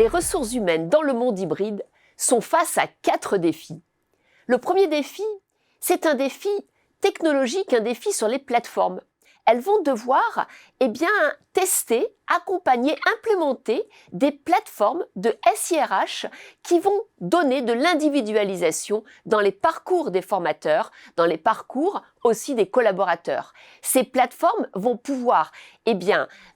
les ressources humaines dans le monde hybride sont face à 4 défis. Le premier défi, c'est un défi technologique, un défi sur les plateformes. Elles vont devoir tester, accompagner, implémenter des plateformes de SIRH qui vont donner de l'individualisation dans les parcours des formateurs, dans les parcours aussi des collaborateurs. Ces plateformes vont pouvoir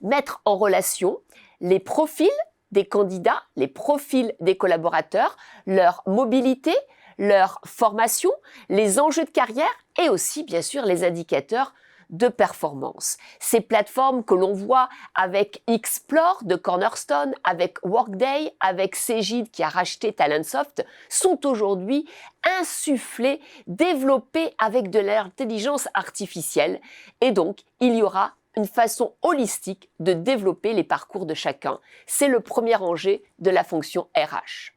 mettre en relation les profils des candidats, les profils des collaborateurs, leur mobilité, leur formation, les enjeux de carrière et aussi bien sûr les indicateurs de performance. Ces plateformes que l'on voit avec Xplore de Cornerstone, avec Workday, avec Cegid qui a racheté Talentsoft, sont aujourd'hui insufflées, développées avec de l'intelligence artificielle. Et donc, il y aura une façon holistique de développer les parcours de chacun. C'est le premier enjeu de la fonction RH.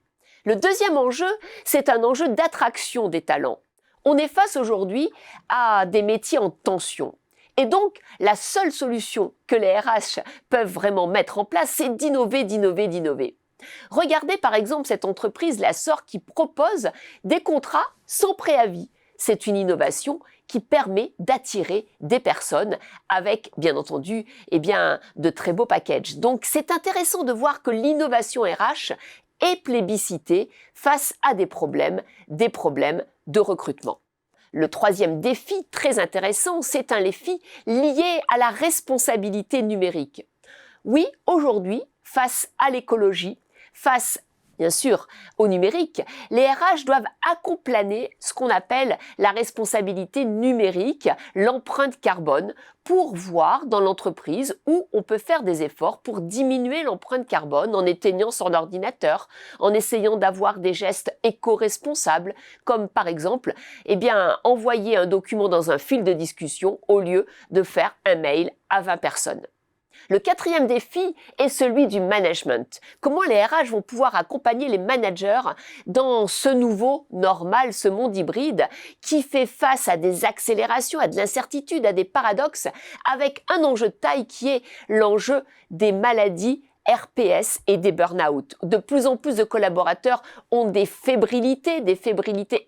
Le deuxième enjeu, c'est un enjeu d'attraction des talents. On est face aujourd'hui à des métiers en tension. Et donc, la seule solution que les RH peuvent vraiment mettre en place, c'est d'innover, d'innover, d'innover. Regardez par exemple cette entreprise, la Sor, qui propose des contrats sans préavis. C'est une innovation qui permet d'attirer des personnes avec, bien entendu, de très beaux packages. Donc, c'est intéressant de voir que l'innovation RH est plébiscitée face à des problèmes de recrutement. Le troisième défi, très intéressant, c'est un défi lié à la responsabilité numérique. Oui, aujourd'hui, face à l'écologie, face bien sûr au numérique, les RH doivent accompagner ce qu'on appelle la responsabilité numérique, l'empreinte carbone, pour voir dans l'entreprise où on peut faire des efforts pour diminuer l'empreinte carbone en éteignant son ordinateur, en essayant d'avoir des gestes éco-responsables, comme par exemple envoyer un document dans un fil de discussion au lieu de faire un mail à 20 personnes. Le quatrième défi est celui du management. Comment les RH vont pouvoir accompagner les managers dans ce nouveau normal, ce monde hybride qui fait face à des accélérations, à de l'incertitude, à des paradoxes, avec un enjeu de taille qui est l'enjeu des maladies RPS et des burn-out. De plus en plus de collaborateurs ont des fébrillités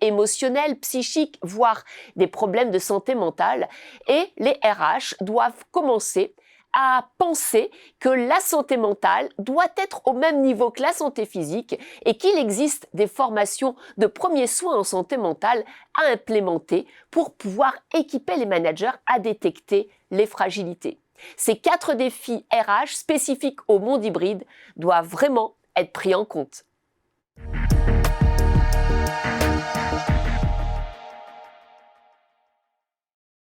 émotionnelles, psychiques, voire des problèmes de santé mentale. Et les RH doivent commencer à penser que la santé mentale doit être au même niveau que la santé physique et qu'il existe des formations de premiers soins en santé mentale à implémenter pour pouvoir équiper les managers à détecter les fragilités. Ces 4 défis RH spécifiques au monde hybride doivent vraiment être pris en compte.